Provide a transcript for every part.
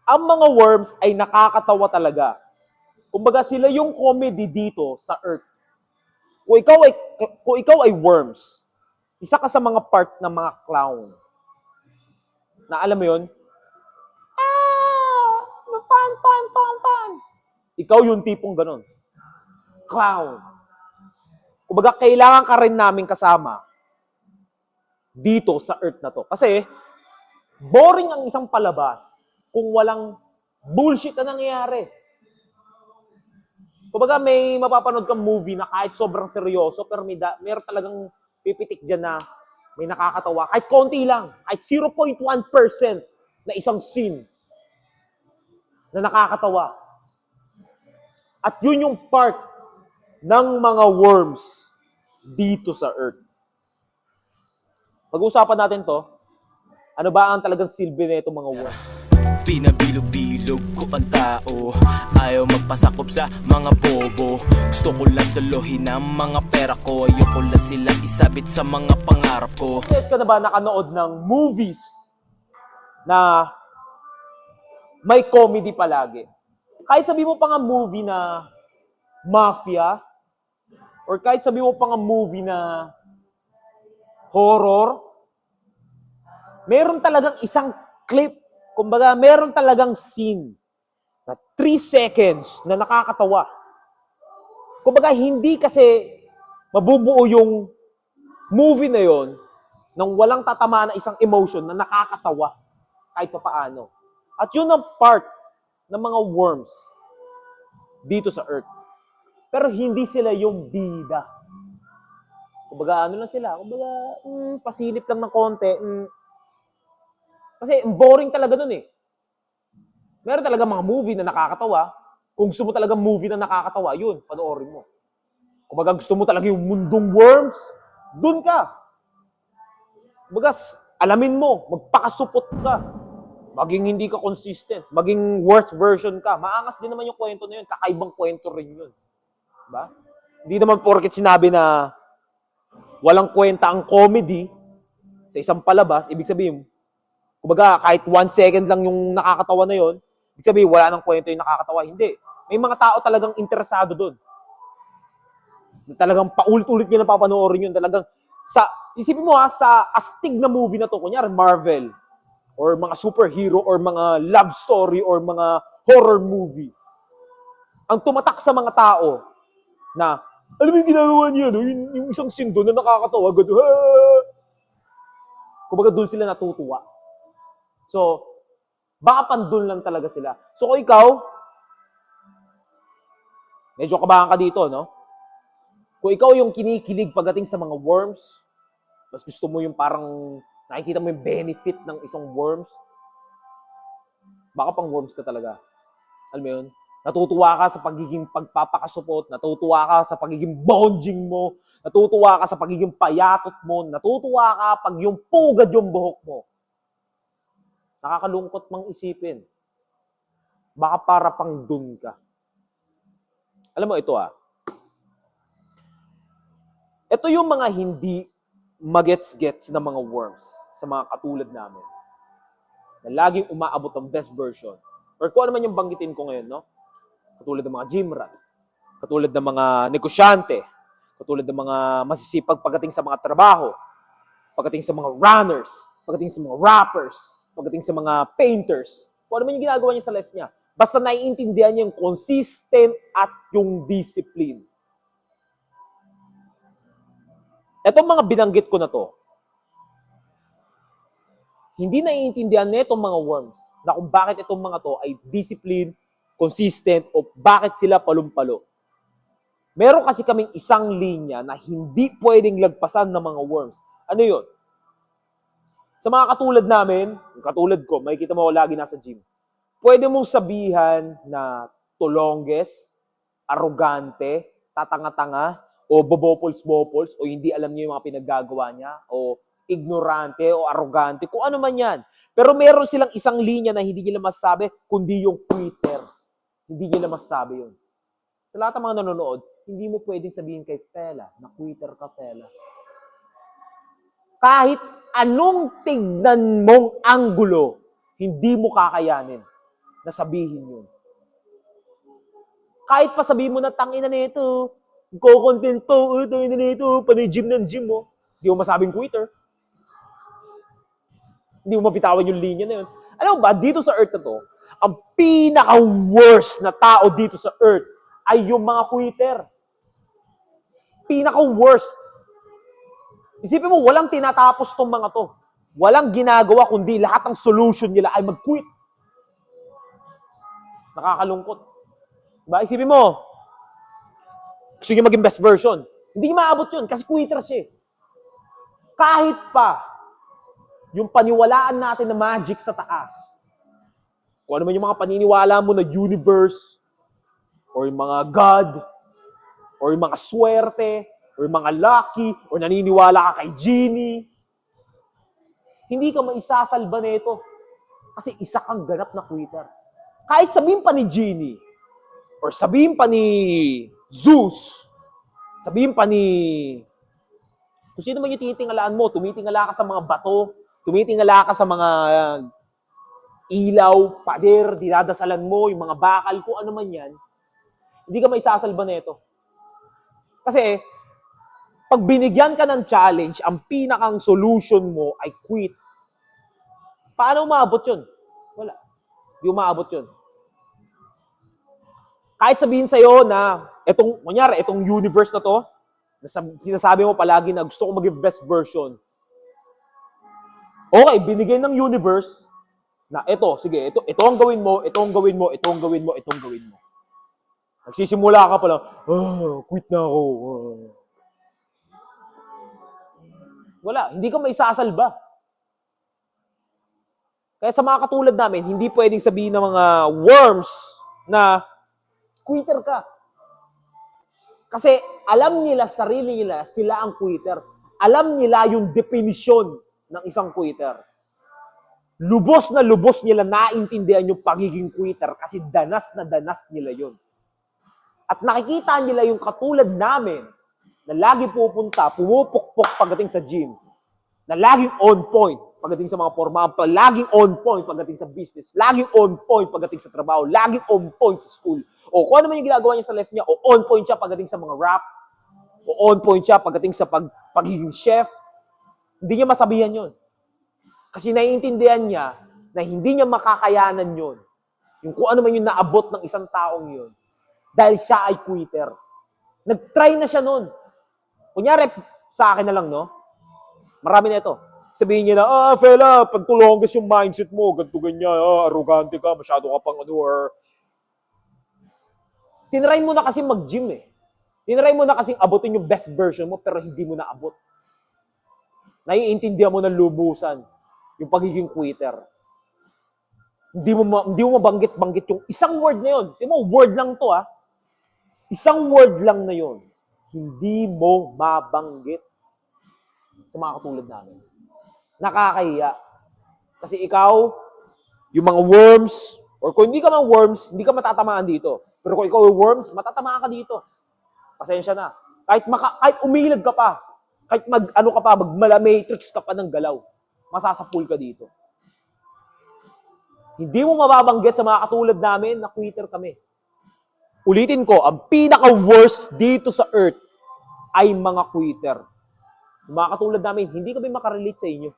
Ang mga worms ay nakakatawa talaga. Kumbaga sila yung comedy dito sa Earth. Kung ikaw ay worms, isa ka sa mga part ng mga clown. Na alam mo yun? Pan. Ikaw yung tipong ganun. Clown. Kumbaga, kailangan ka rin namin kasama dito sa Earth na to. Kasi, boring ang isang palabas kung walang bullshit na nangyayari. Kumbaga, may mapapanood kang movie na kahit sobrang seryoso, pero meron talagang pipitik dyan na may nakakatawa. Kahit konti lang, kahit 0.1% na isang scene na nakakatawa. At yun yung part ng mga worms dito sa Earth. Pag-uusapan natin to, ano ba ang talagang silbi na itong mga worms? Pinabilog-bilog ko ang tao, ayaw magpasakop sa mga bobo. Gusto ko lang salohin ang mga pera ko, ayoko lang sila isabit sa mga pangarap ko. Yes ka na ba nakanood ng movies na may comedy palagi? Kahit sabi mo pa nga movie na mafia, or kahit sabi mo pa nga movie na horror, meron talagang isang clip, kumbaga meron talagang scene na 3 seconds na nakakatawa. Kumbaga hindi kasi mabubuo yung movie na yon nang walang tatama na isang emotion na nakakatawa kahit pa paano. At yun ang part ng mga worms dito sa Earth. Pero hindi sila yung bida. Kumbaga ano lang sila, kumbaga pasilip lang ng konti. Kasi boring talaga dun eh. Meron talaga mga movie na nakakatawa. Kung gusto mo talaga movie na nakakatawa, yun, panoorin mo. Kumbaga gusto mo talaga yung mundong worms, dun ka. Kumbaga, alamin mo, magpakasupot ka. Maging hindi ka consistent. Maging worst version ka. Maangas din naman yung kwento na yun. Kakaibang kwento rin yun. Diba? Hindi naman porket sinabi na walang kwenta ang comedy sa isang palabas, ibig sabihin, kumbaga kahit 1 second lang yung nakakatawa na yun, ibig sabihin wala nang kwento yung nakakatawa. Hindi. May mga tao talagang interesado doon. Talagang paulit-ulit nila papanoorin yun. Talagang, isipin mo sa astig na movie na to, kunyari Marvel, or mga superhero, or mga love story, or mga horror movie. Ang tumatak sa mga tao na, alam mo yung ginagawa niya, no? Yung isang scene doon na nakakatawa, gano'n, kumbaga doon sila natutuwa. So, baka pandun lang talaga sila. So, kung ikaw, medyo kabahan ka dito, no? Kung ikaw yung kinikilig pagdating sa mga worms, mas gusto mo yung parang nakikita mo yung benefit ng isang worms, baka pang worms ka talaga. Alam mo yun? Natutuwa ka sa pagiging pagpapakasupot, natutuwa ka sa pagiging bonding mo, natutuwa ka sa pagiging payatot mo, natutuwa ka pag yung pugad yung buhok mo. Nakakalungkot mang isipin. Baka para pang dun ka. Alam mo ito ito yung mga hindi magets-gets na mga worms sa mga katulad namin. Na laging umaabot ang best version. Or kung ano man yung banggitin ko ngayon, no? Katulad ng mga gym rat, katulad ng mga negosyante, katulad ng mga masisipag pagdating sa mga trabaho, pagdating sa mga runners, pagdating sa mga rappers, pagdating sa mga painters, kung ano man yung ginagawa niya sa life niya. Basta naiintindihan niya yung consistent at yung discipline. Etong mga binanggit ko na to, hindi naiintindihan nitong mga worms na kung bakit itong mga to ay discipline, consistent, o bakit sila palumpalo. Meron kasi kaming isang linya na hindi pwedeng lagpasan ng mga worms. Ano yun? Sa mga katulad namin, katulad ko, makikita mo ako lagi nasa gym. Pwede mong sabihan na tulongges, arrogante, tatanga-tanga, o bobopols-bopols, o hindi alam niya yung mga pinaggagawa niya, o ignorante, o arrogante, kung ano man yan. Pero meron silang isang linya na hindi nila masasabi, kundi yung quitter. Hindi nila masasabi yun. Sa lahat ng mga nanonood, hindi mo pwedeng sabihin kay Tela na quitter ka, Tela. Kahit anong tignan mong anggulo, hindi mo kakayanin. na sabihin yun. Kahit pa sabihin mo na tangina nito, ko-content po, tangina nito, panay gym ng gym mo. Hindi mo masabing quitter. Hindi mo mapitawan yung linya na yun. Alam mo ba, dito sa earth na to, ang pinaka-worst na tao dito sa earth ay yung mga quitter. Pinaka-worst. Isipin mo, walang tinatapos tong mga to. Walang ginagawa kundi lahat ng solution nila ay mag-quit. Nakakalungkot. Diba? Isipin mo, gusto niyo maging best version. Hindi niya maabot yun kasi quitter siya. Kahit pa, yung paniwalaan natin na magic sa taas, kung ano man yung mga paniniwala mo na universe, or yung mga God, or yung mga swerte, or yung mga lucky, or naniniwala ka kay genie, hindi ka maisasalba nito. Kasi isa kang ganap na quitter. Kahit sabihin pa ni genie, or sabihin pa ni Zeus, sabihin pa ni kung sino man yung tinitingalaan mo, tumitingala ka sa mga bato, tumitingala ka sa mga ilaw, pader, dinadasalan mo, yung mga bakal, kung ano man yan, hindi ka maisasalba nito. Kasi, pag binigyan ka ng challenge, ang pinakang solution mo ay quit. Paano umabot yun? Wala. Hindi umabot yun. Kahit sabihin sa'yo na, kunyari, itong universe na to, sinasabi mo palagi na gusto ko maging best version. Okay, binigay ng universe na sige, ito ang gawin mo, ito ang gawin mo, ito ang gawin mo, ito ang gawin mo. Nagsisimula ka pala, quit na ako. Wala, hindi ka maisasalba. Kaya sa mga katulad namin, hindi pwedeng sabihin ng mga worms na quitter ka. Kasi alam nila, sarili nila, sila ang quitter. Alam nila yung definisyon ng isang quitter. Lubos na lubos nila naintindihan yung pagiging quitter kasi danas na danas nila yun. At nakikita nila yung katulad namin na lagi pupunta, pumupukpok pagdating sa gym, na laging on point pagdating sa mga forma, laging on point pagdating sa business, laging on point pagdating sa trabaho, laging on point sa school. O kung ano man yung ginagawa niya sa life niya, o on point siya pagdating sa mga rap, o on point siya pagdating sa pagiging chef, hindi niya masabihan yun. Kasi naiintindihan niya na hindi niya makakayanan yun. Yung kung ano man yung naabot ng isang taong yun. Dahil siya ay quitter. Nag-try na siya nun. Kunyari, sa akin na lang, no? Marami na ito. Sabihin niya na, fella, pag tulonggas yung mindset mo, ganito ganyan, arrogante ka, masyado ka pang or... Tinry mo na kasi mag-gym eh. Tinry mo na kasi abutin yung best version mo, pero hindi mo na abot. Naiintindihan mo ng lubusan yung pagiging quitter. Hindi mo mabanggit-banggit yung isang word na yun. Hindi mo, word lang to Isang word lang na yun. Hindi mo mabanggit sa mga katulad namin. Nakakahiya. Kasi ikaw, yung mga worms, or kung hindi ka man worms, hindi ka matatamaan dito. Pero kung ikaw yung worms, matatamaan ka dito. Pasensya na. Kahit umilag ka pa, kahit magmala-matrix ka pa ng galaw, masasapul ka dito. Hindi mo mababanggit sa mga katulad namin na quitter kami. Ulitin ko, ang pinaka-worst dito sa earth ay mga quitter. Mga katulad namin, hindi kami makarelate sa inyo.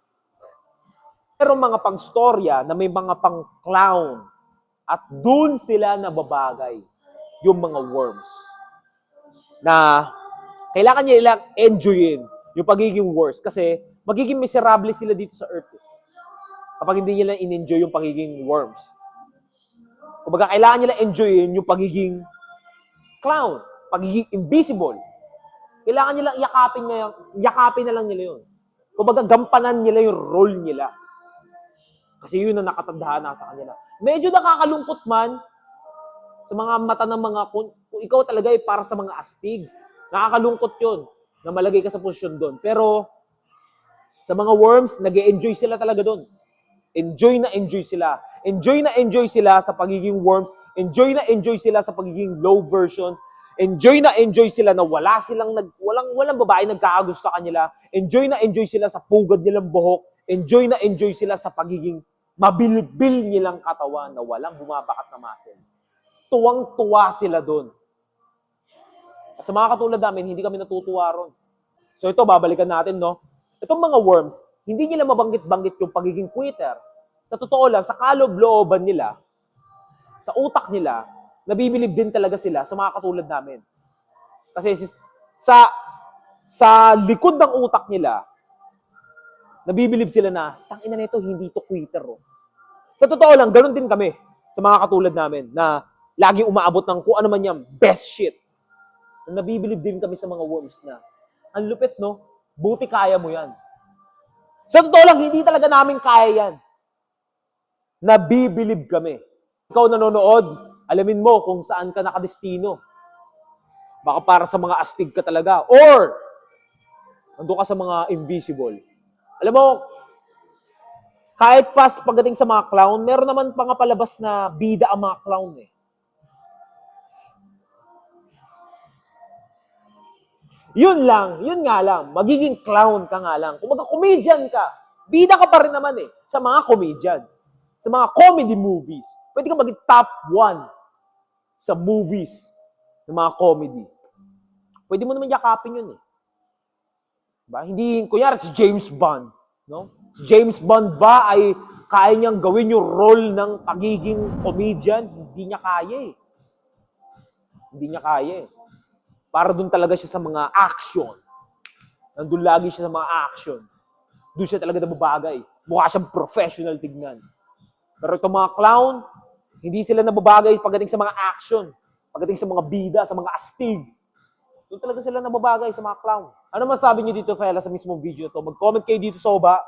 Pero mga pang-storya na may mga pang-clown at dun sila nababagay yung mga worms na kailangan nila enjoyin yung pagiging worst kasi magiging miserable sila dito sa earth kapag hindi nila in-enjoy yung pagiging worms. Kumbaga, kailangan nila enjoyin yung pagiging clown, pagiging invisible. Kailangan nilang yakapin na lang nila yun. Kumbaga, gampanan nila yung role nila. Kasi yun ang nakatandaan sa kanila. Medyo nakakalungkot man sa mga mata ng mga, kung ikaw talaga ay para sa mga astig. Nakakalungkot yun na malagay ka sa posisyon doon. Pero sa mga worms, nag-e-enjoy sila talaga doon. Enjoy na enjoy sila. Enjoy na enjoy sila sa pagiging worms. Enjoy na enjoy sila sa pagiging low version. Enjoy na enjoy sila na walang babae nagkakagusto sa kanila. Enjoy na enjoy sila sa pugad nilang buhok. Enjoy na enjoy sila sa pagiging mabilbil nilang katawan na walang bumabakat na muscle. Tuwang-tuwa sila doon. At sa mga katulad namin, hindi kami natutuwa ron. So ito, babalikan natin, no? Itong mga worms, hindi nila mabanggit-banggit yung pagiging quitter. Sa totoo lang, sa kaloob-looban nila, sa utak nila, nabibilib din talaga sila sa mga katulad namin. Kasi sa likod ng utak nila, nabibilib sila na, tangina nito, hindi to quitter. Oh. Sa totoo lang, ganun din kami sa mga katulad namin na lagi umaabot ng kung ano man yan, best shit. Nabibilib din kami sa mga worms na, ang lupit, no? Buti kaya mo yan. Sa totoo lang, hindi talaga namin kaya yan. Nabibilib kami. Ikaw nanonood, alamin mo kung saan ka nakadestino. Baka para sa mga astig ka talaga. Or, nandun ka sa mga invisible. Alam mo, kahit pas pagdating sa mga clown, meron naman pa nga palabas na bida ang mga clown eh. Yun nga lang, magiging clown ka nga lang. Kung comedian ka, bida ka pa rin naman eh, sa mga comedian. Sa mga comedy movies. Pwede ka maging top 1 sa movies ng mga comedy. Pwede mo naman yakapin yun eh. Diba? Hindi, kunyari, si James Bond. No? Si James Bond ba ay kaya niyang gawin yung role ng pagiging comedian? Hindi niya kaya eh. Hindi niya kaya eh. Para doon talaga siya sa mga action. Nandun lagi siya sa mga action. Doon siya talaga nababagay. Mukha siyang professional tignan. Pero itong mga clown, hindi sila nababagay pagdating sa mga action. Pagdating sa mga bida, sa mga astig. Doon talaga sila nababagay sa mga clown. Ano masabi niyo dito, fella, sa mismong video to? Mag-comment kayo dito sa baba.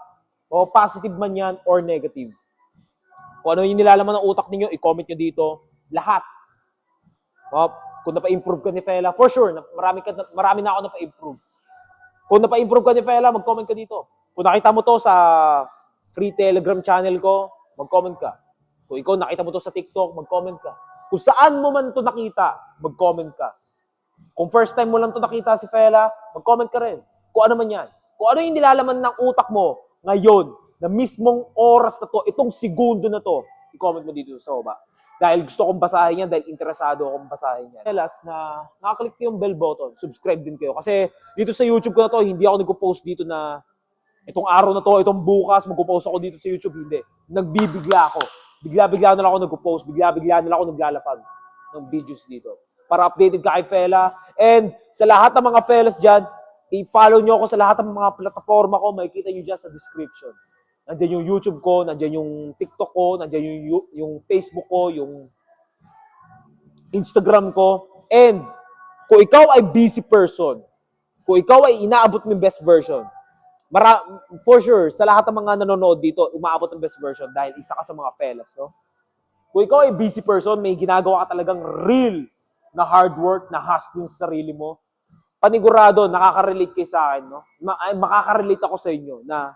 O positive man yan or negative. Kung ano yung nilalaman ng utak ninyo, i-comment nyo dito. Lahat. O, kung napa-improve ka ni fella, for sure, marami na ako napa-improve. Kung napa-improve ka ni fella, mag-comment ka dito. Kung nakita mo to sa free Telegram channel ko, mag-comment ka. Kung ikaw nakita mo to sa TikTok, mag-comment ka. Kung saan mo man to nakita, mag-comment ka. Kung first time mo lang to nakita si fella, mag-comment ka rin. Kung ano man yan. Kung ano yung nilalaman ng utak mo ngayon, na mismong oras na to, itong segundo na to, i-comment mo dito sa baba. Dahil gusto kong basahin yan, dahil interesado akong basahin yan. Last na nakaklik yung bell button, subscribe din kayo. Kasi dito sa YouTube ko na to, hindi ako nagpo-post dito na itong araw na to, itong bukas, magpo-post ako dito sa YouTube. Hindi. Nagbibigla ako. Bigla-bigla na lang ako nagpo-post. Bigla-bigla na lang ako naglalapag ng videos dito. Para updated ka kay fella. And sa lahat ng mga fellas dyan, i-follow nyo ako sa lahat ng mga plataforma ko. Makikita nyo dyan sa description. Nandiyan yung YouTube ko, nandiyan yung TikTok ko, nandiyan yung Facebook ko, yung Instagram ko. And kung ikaw ay busy person, kung ikaw ay inaabot ng best version, for sure, sa lahat ng mga nanonood dito, umaabot ng best version dahil isa ka sa mga fellas, no? Kung ikaw ay busy person, may ginagawa ka talagang real na hard work, na hustling sa sarili mo, panigurado, nakaka-relate kayo sa akin, no? Makaka-relate ako sa inyo na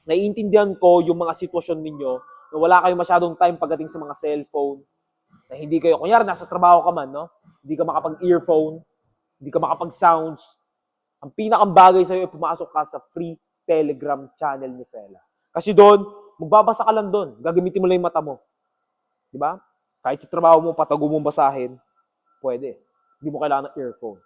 naiintindihan ko yung mga sitwasyon ninyo na wala kayong masyadong time pagdating sa mga cellphone, na hindi kayo, kunyari, nasa trabaho ka man, no? Hindi ka makapag-earphone, hindi ka makapag-sounds. Ang pinakang bagay sa'yo ay pumasok ka sa free Telegram channel ni Fella. Kasi doon, magbabasa ka lang doon. Gagamitin mo lang yung mata mo. Diba? Kahit sa trabaho mo, patago mong basahin, pwede. Hindi mo kailangan ng earphone.